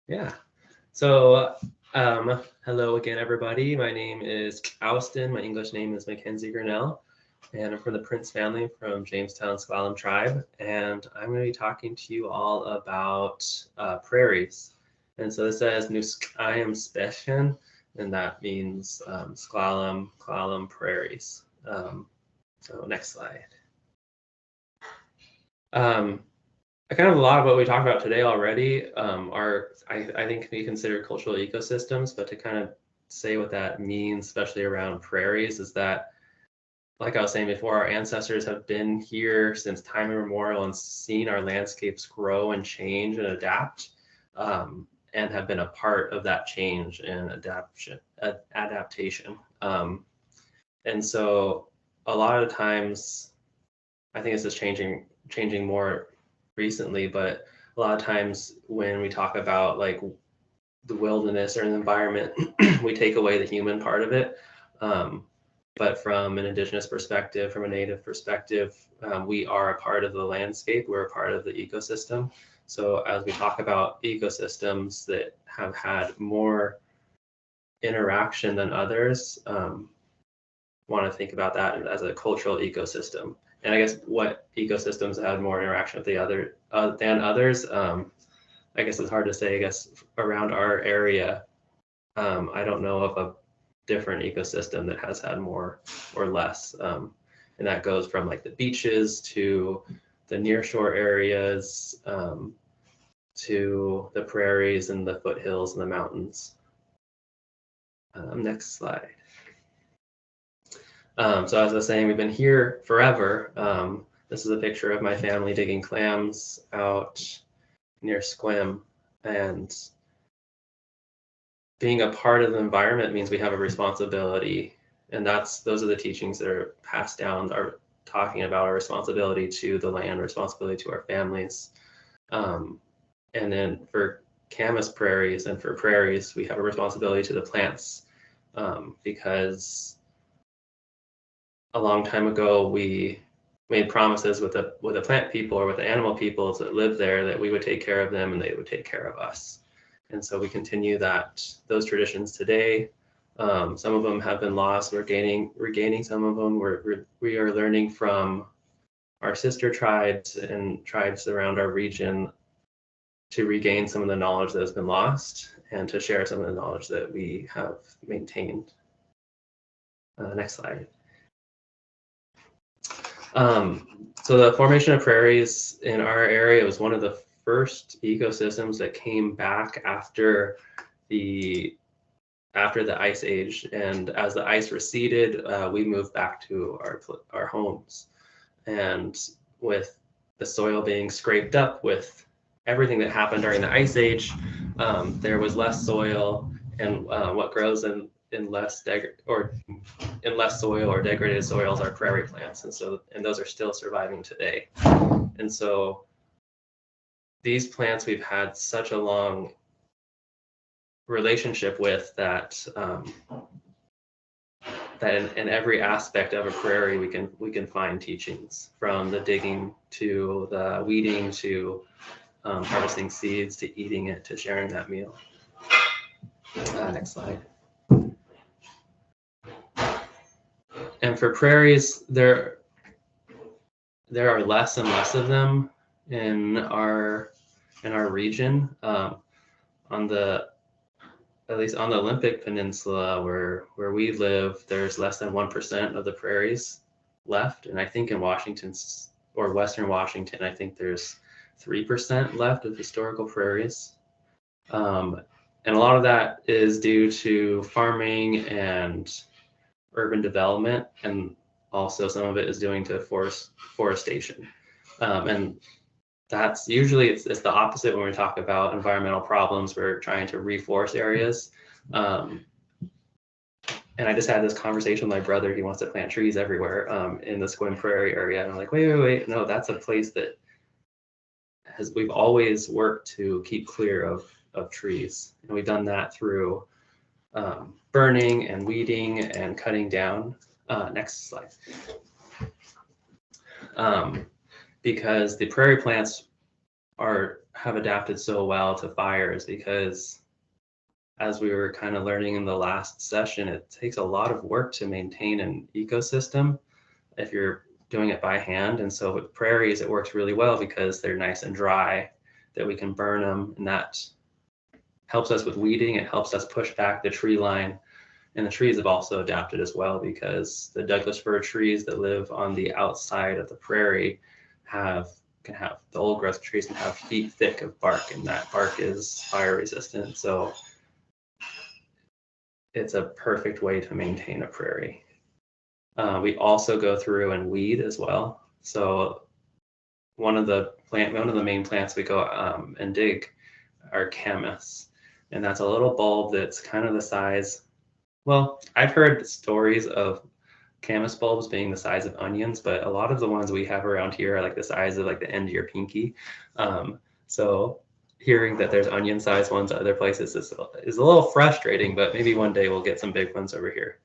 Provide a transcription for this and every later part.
Yeah. So, hello again, everybody. My name is Austin. My English name is Mackenzie Grinnell, and I'm from the Prince family from Jamestown S'Klallam Tribe. And I'm going to be talking to you all about prairies. And so this says Nuskayam Specian, and that means S'Klallam prairies. So next slide. Kind of a lot of what we talked about today already are, I think, can be considered cultural ecosystems, but to kind of say what that means, especially around prairies, is that, like I was saying before, our ancestors have been here since time immemorial and seen our landscapes grow and change and adapt, and have been a part of that change and adaptation. And so a lot of times, I think this is changing more recently, but a lot of times when we talk about like the wilderness or an environment, we take away the human part of it. But from an indigenous perspective, from a native perspective, we are a part of the landscape. We're a part of the ecosystem. So as we talk about ecosystems that have had more interaction than others, want to think about that as a cultural ecosystem. And I guess what ecosystems have more interaction with the other than others, I guess it's hard to say. I guess around our area, I don't know of a different ecosystem that has had more or less. And that goes from like the beaches to the nearshore areas, to the prairies and the foothills and the mountains. Next slide. So as I was saying, we've been here forever. This is a picture of my family digging clams out near S'Klallam, and being a part of the environment means we have a responsibility, and those are the teachings that are passed down, are talking about our responsibility to the land, responsibility to our families. And then for Camas prairies and for prairies, we have a responsibility to the plants, because a long time ago, we made promises with the plant people or with the animal peoples that live there that we would take care of them and they would take care of us. And so we continue those traditions today. Some of them have been lost. We're regaining some of them. We are learning from our sister tribes and tribes around our region to regain some of the knowledge that has been lost and to share some of the knowledge that we have maintained. Next slide. So the formation of prairies in our area was one of the first ecosystems that came back after the ice age, and as the ice receded, we moved back to our homes. And with the soil being scraped up with everything that happened during the ice age, there was less soil, and what grows in less soil or degraded soils are prairie plants, and those are still surviving today. And so these plants we've had such a long relationship with that in every aspect of a prairie we can find teachings, from the digging to the weeding to harvesting seeds to eating it to sharing that meal. Next slide. And for prairies, there are less and less of them in our region. At least on the Olympic Peninsula, where we live, there's less than 1% of the prairies left. And I think in Washington or Western Washington, I think there's 3% left of historical prairies. And a lot of that is due to farming and urban development, and also some of it is due to forestation. And that's usually it's the opposite when we talk about environmental problems. We're trying to reforest areas. And I just had this conversation with my brother. He wants to plant trees everywhere in the S'Klallam Prairie area. And I'm like, wait, no, that's a place that we've always worked to keep clear of trees. And we've done that through burning and weeding and cutting down. Next slide. Because the prairie plants are have adapted so well to fires, because as we were kind of learning in the last session, it takes a lot of work to maintain an ecosystem if you're doing it by hand. And so with prairies, it works really well because they're nice and dry, that we can burn them, and that helps us with weeding. It helps us push back the tree line. And the trees have also adapted as well, because the Douglas fir trees that live on the outside of the prairie can have the old growth trees can have feet thick of bark, and that bark is fire resistant. So it's a perfect way to maintain a prairie. We also go through and weed as well. So one of the main plants we go and dig are camas, and that's a little bulb that's kind of the size. Well, I've heard stories of camas bulbs being the size of onions, but a lot of the ones we have around here are like the size of like the end of your pinky. So hearing that there's onion-sized ones at other places is a little frustrating, but maybe one day we'll get some big ones over here.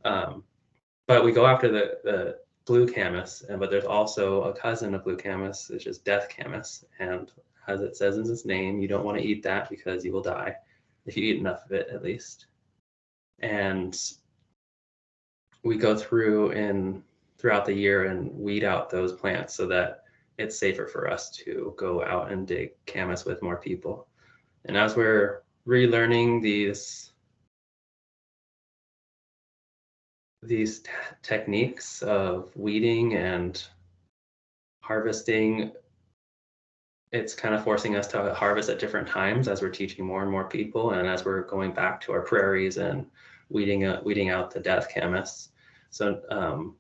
But we go after the blue camas, but there's also a cousin of blue camas, which is death camas. And as it says in its name, you don't want to eat that because you will die if you eat enough of it, at least. And we go through throughout the year and weed out those plants so that it's safer for us to go out and dig camas with more people. And as we're relearning these techniques of weeding and harvesting, it's kind of forcing us to harvest at different times as we're teaching more and more people, and as we're going back to our prairies and weeding out the death camas. So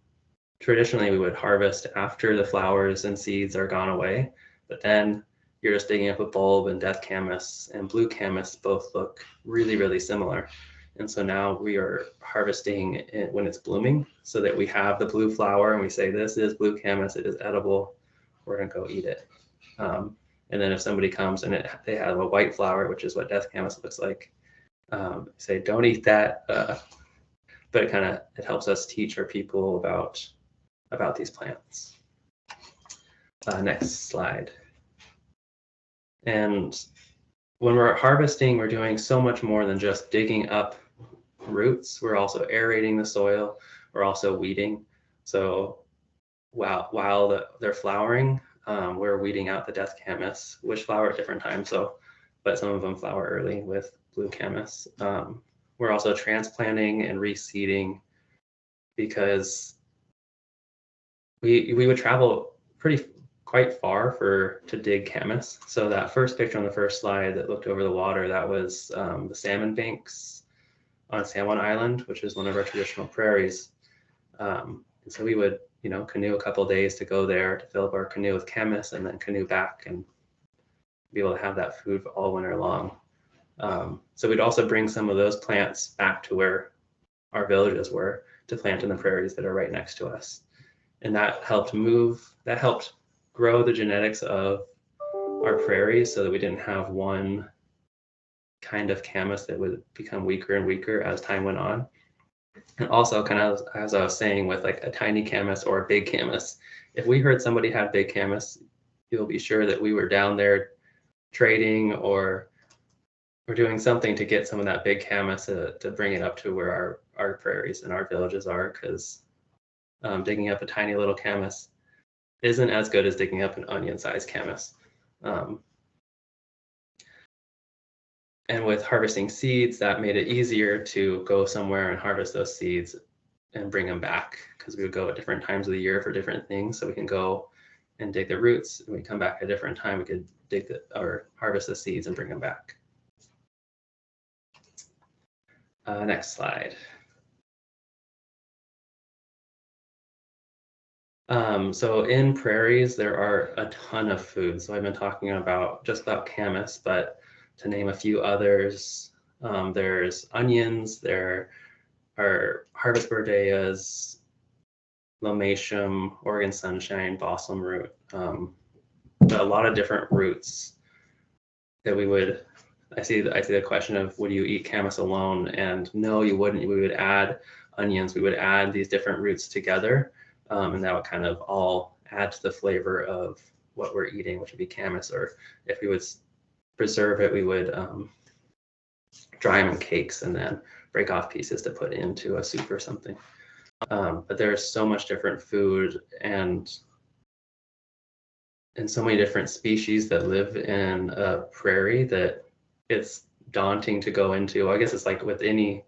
traditionally we would harvest after the flowers and seeds are gone away, but then you're just digging up a bulb, and death camas and blue camas both look really, really similar. And so now we are harvesting it when it's blooming, so that we have the blue flower and we say, this is blue camas, it is edible, we're gonna go eat it. And then if somebody comes and they have a white flower, which is what death camas looks like, say, don't eat that. But it helps us teach our people about these plants. Next slide. And when we're harvesting, we're doing so much more than just digging up roots. We're also aerating the soil. We're also weeding. So while they're flowering, we're weeding out the death camas, which flower at different times. But some of them flower early with blue camas. We're also transplanting and reseeding, because we would travel quite far to dig camas. So that first picture on the first slide that looked over the water, that was the salmon banks on San Juan Island, which is one of our traditional prairies. And so we would, canoe a couple of days to go there to fill up our canoe with camas, and then canoe back and be able to have that food all winter long. So we'd also bring some of those plants back to where our villages were to plant in the prairies that are right next to us. And that helped grow the genetics of our prairies, so that we didn't have one kind of camas that would become weaker and weaker as time went on. And also, kind of as I was saying, with like a tiny camas or a big camas, if we heard somebody had big camas, you'll be sure that we were down there trading or doing something to get some of that big camas to bring it up to where our prairies and our villages are, because digging up a tiny little camas isn't as good as digging up an onion-sized camas. And with harvesting seeds, that made it easier to go somewhere and harvest those seeds and bring them back, because we would go at different times of the year for different things. So we can go and dig the roots, and we come back at a different time, we could or harvest the seeds and bring them back. Next slide. So in prairies, there are a ton of foods. So I've been talking just about camas, but to name a few others, there's onions, there are harvest bordillas, lomatium, Oregon sunshine, balsam root, but a lot of different roots that I see the question of, would you eat camas alone? And no, you wouldn't. We would add onions, we would add these different roots together, and that would kind of all add to the flavor of what we're eating, which would be camas, or if we would preserve it, we would dry them in cakes and then break off pieces to put into a soup or something. But there's so much different food and so many different species that live in a prairie that it's daunting to go into. I guess it's like with any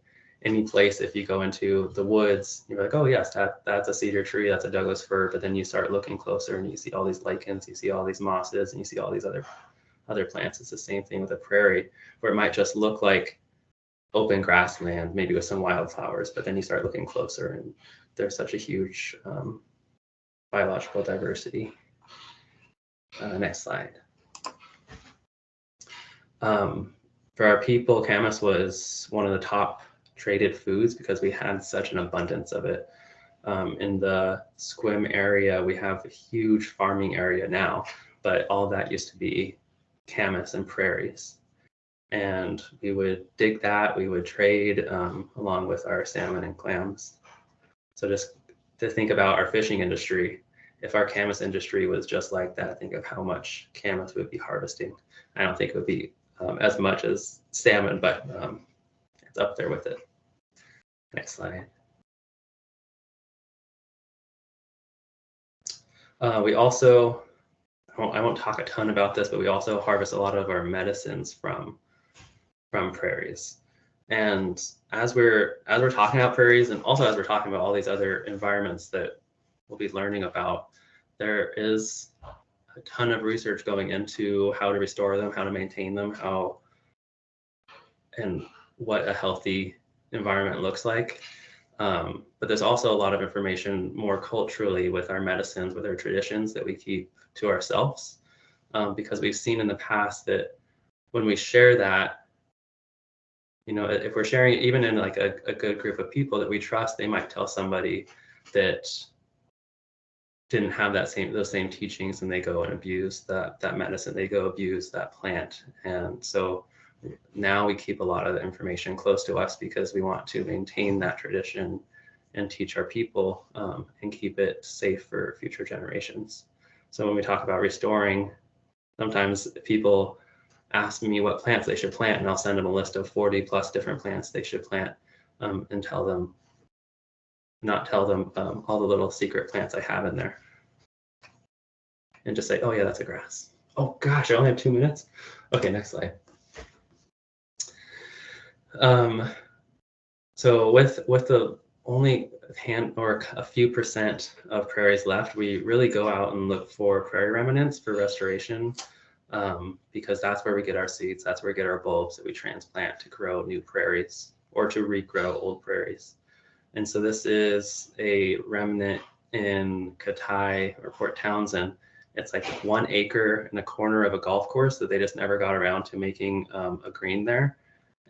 place, if you go into the woods, you're like, oh yes, that's a cedar tree, that's a Douglas fir, but then you start looking closer and you see all these lichens, you see all these mosses, and you see all these other plants. It's the same thing with a prairie, where it might just look like open grassland, maybe with some wildflowers, but then you start looking closer and there's such a huge biological diversity. Next slide. For our people, camas was one of the top traded foods because we had such an abundance of it. In the S'Klallam area, we have a huge farming area now, but all that used to be camas and prairies. And we would dig that, we would trade along with our salmon and clams. So just to think about our fishing industry, if our camas industry was just like that, think of how much camas we would be harvesting. I don't think it would be as much as salmon, but it's up there with it. Next slide. We also, I won't talk a ton about this, but we also harvest a lot of our medicines from prairies. And as we're talking about prairies, and also as we're talking about all these other environments that we'll be learning about, there is a ton of research going into how to restore them, how to maintain them, and what a healthy environment looks like. But there's also a lot of information more culturally with our medicines, with our traditions that we keep to ourselves, because we've seen in the past that when we share that, you know, if we're sharing it even in like a good group of people that we trust, they might tell somebody that didn't have those same teachings, and they go and abuse that medicine, they go abuse that plant. And so now we keep a lot of the information close to us because we want to maintain that tradition and teach our people and keep it safe for future generations. So when we talk about restoring, sometimes people ask me what plants they should plant, and I'll send them a list of 40 plus different plants they should plant, and not tell them all the little secret plants I have in there, and just say, oh yeah, that's a grass. Oh gosh, I only have 2 minutes. Okay, next slide. So with the only a few percent of prairies left, we really go out and look for prairie remnants for restoration, because that's where we get our seeds, that's where we get our bulbs that we transplant to grow new prairies or to regrow old prairies. And so this is a remnant in Katai or Port Townsend. It's like 1 acre in a corner of a golf course that they just never got around to making a green there.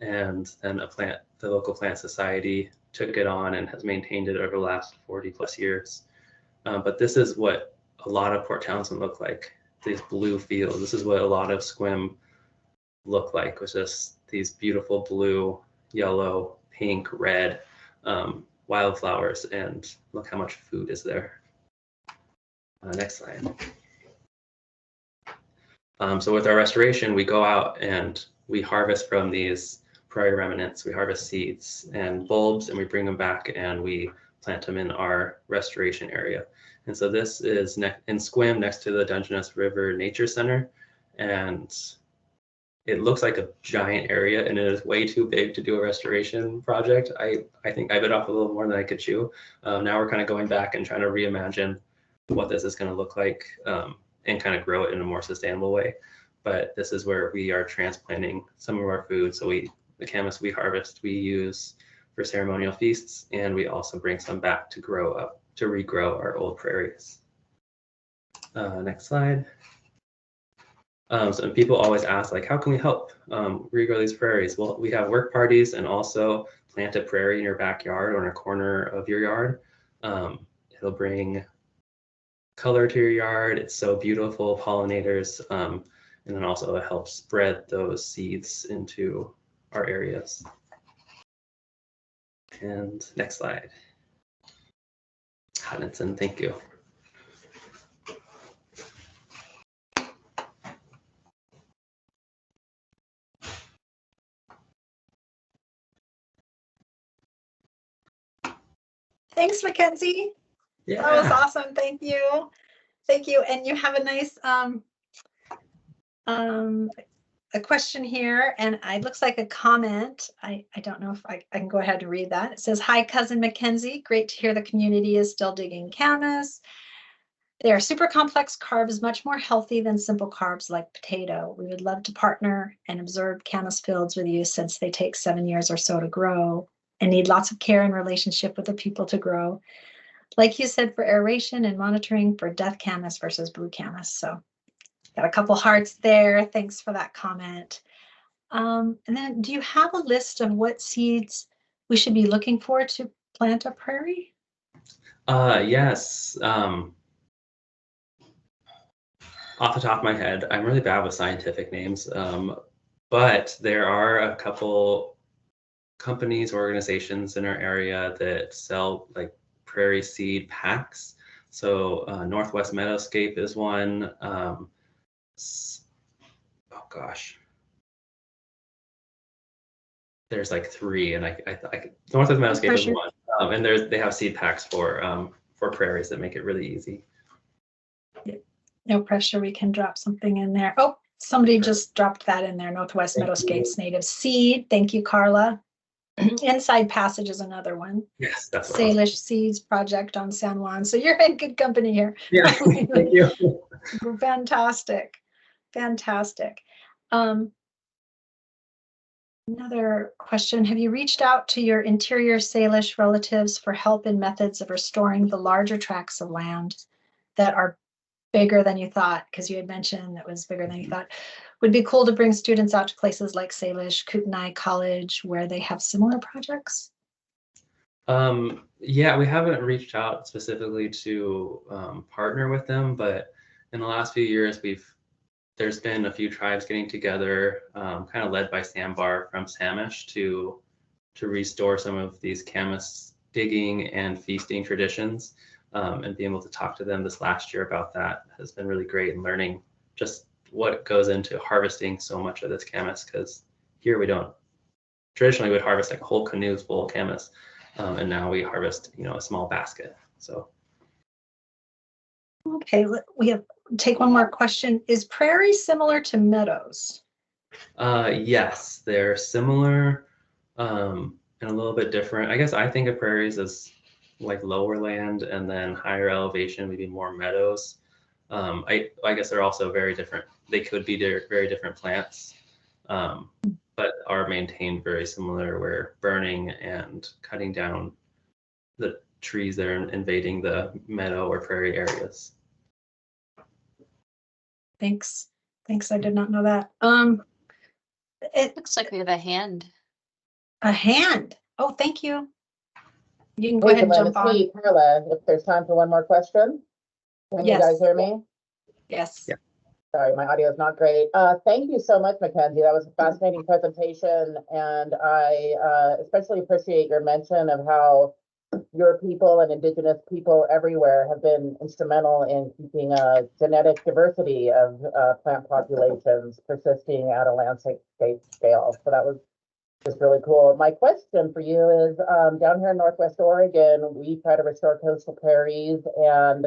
And then the local plant society took it on and has maintained it over the last 40 plus years. But this is what a lot of Port Townsend look like, these blue fields. This is what a lot of S'Klallam look like, with just these beautiful blue, yellow, pink, red wildflowers, and look how much food is there. Next slide. So with our restoration, we go out and we harvest from these prairie remnants. We harvest seeds and bulbs, and we bring them back and we plant them in our restoration area. And so this is in S'Klallam, next to the Dungeness River Nature Center. And it looks like a giant area, and it is way too big to do a restoration project. I think I bit off a little more than I could chew. Now we're kind of going back and trying to reimagine what this is going to look like, and kind of grow it in a more sustainable way. But this is where we are transplanting some of our food. So the camas we harvest, we use for ceremonial feasts, and we also bring some back to regrow our old prairies. Next slide. So people always ask, like, how can we help regrow these prairies? Well, we have work parties, and also plant a prairie in your backyard or in a corner of your yard. It'll bring color to your yard. It's so beautiful, pollinators, and then also it helps spread those seeds into our areas. And next slide. Hanetson, thank you. Thanks, Mackenzie. Yeah. That was awesome. Thank you. Thank you. And you have a nice a question here, and it looks like a comment. I don't know if I can go ahead and read that. It says, "Hi, cousin Mackenzie. Great to hear the community is still digging camas. They are super complex carbs, much more healthy than simple carbs like potato. We would love to partner and observe camas fields with you since they take 7 years or so to grow and need lots of care and relationship with the people to grow. Like you said, for aeration and monitoring for death camas versus blue camas." So got a couple hearts there. Thanks for that comment. And then do you have a list of what seeds we should be looking for to plant a prairie? Yes. Off the top of my head, I'm really bad with scientific names, but there are a couple companies, organizations in our area that sell like prairie seed packs. So Northwest Meadowscape is one. Oh gosh, there's like 3, and I Northwest Meadowscape is one, and they have seed packs for prairies that make it really easy. No pressure, we can drop something in there. Oh, somebody just dropped that in there. Northwest Meadowscapes native seed. Thank you, Carla. Inside Passage is another one. Yes, that's Salish Seeds Project on San Juan. So you're in good company here. Yeah, thank you. Fantastic. Fantastic. Another question. Have you reached out to your interior Salish relatives for help in methods of restoring the larger tracts of land that are bigger than you thought? Because you had mentioned that was bigger than you thought. Would be cool to bring students out to places like Salish, Kootenai College, where they have similar projects. Yeah, we haven't reached out specifically to partner with them, but in the last few years, there's been a few tribes getting together, kind of led by Sambar from Samish to restore some of these camas digging and feasting traditions, and being able to talk to them this last year about that has been really great, and learning just what goes into harvesting so much of this camas, because here we don't. Traditionally, we'd harvest like whole canoes full of camas, and now we harvest, a small basket. So. Okay, we take one more question. Is prairie similar to meadows? Yes, they're similar, and a little bit different. I guess I think of prairies as like lower land, and then higher elevation, maybe more meadows. I guess they're also very different. They could be very different plants, but are maintained very similar, where burning and cutting down the trees that are invading the meadow or prairie areas. Thanks. I did not know that. It looks like we have a hand. A hand. Oh, thank you. You can go ahead and jump on. Carla, if there's time for one more question. Can you guys hear me? Yes. Yeah. Sorry, my audio is not great. Thank you so much, Mackenzie. That was a fascinating presentation, and I especially appreciate your mention of how your people and Indigenous people everywhere have been instrumental in keeping a genetic diversity of plant populations persisting at a landscape scale. So that was just really cool. My question for you is, down here in Northwest Oregon, we try to restore coastal prairies, and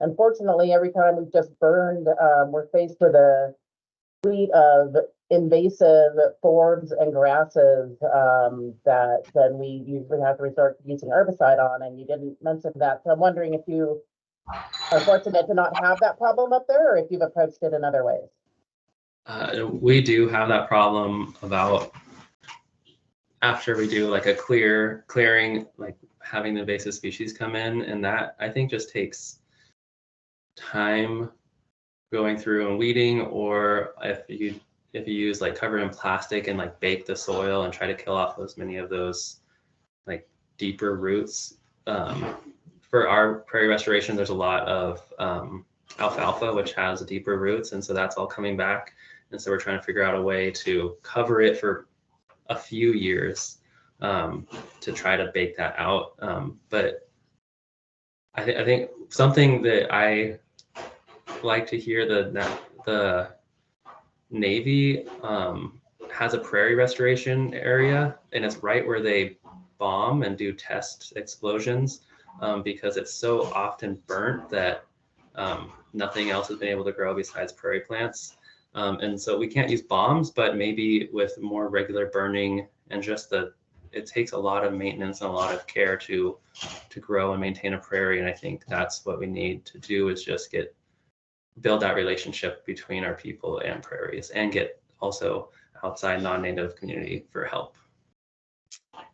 unfortunately, every time we've just burned, we're faced with a fleet of invasive forbs and grasses that then we usually have to resort to using herbicide on, and you didn't mention that. So I'm wondering if you are fortunate to not have that problem up there, or if you've approached it in other ways. We do have that problem about after we do like a clearing, like having the invasive species come in, and that I think just takes time going through and weeding, or if you use like cover in plastic and like bake the soil and try to kill off as many of those like deeper roots. For our prairie restoration, there's a lot of alfalfa, which has deeper roots, and so that's all coming back. And so we're trying to figure out a way to cover it for a few years to try to bake that out. But I think something that I like to hear, the Navy has a prairie restoration area, and it's right where they bomb and do test explosions. because it's so often burnt that nothing else has been able to grow besides prairie plants. And so we can't use bombs, but maybe with more regular burning and just it takes a lot of maintenance and a lot of care to grow and maintain a prairie. And I think that's what we need to do, is just build that relationship between our people and prairies, and get also outside non-native community for help.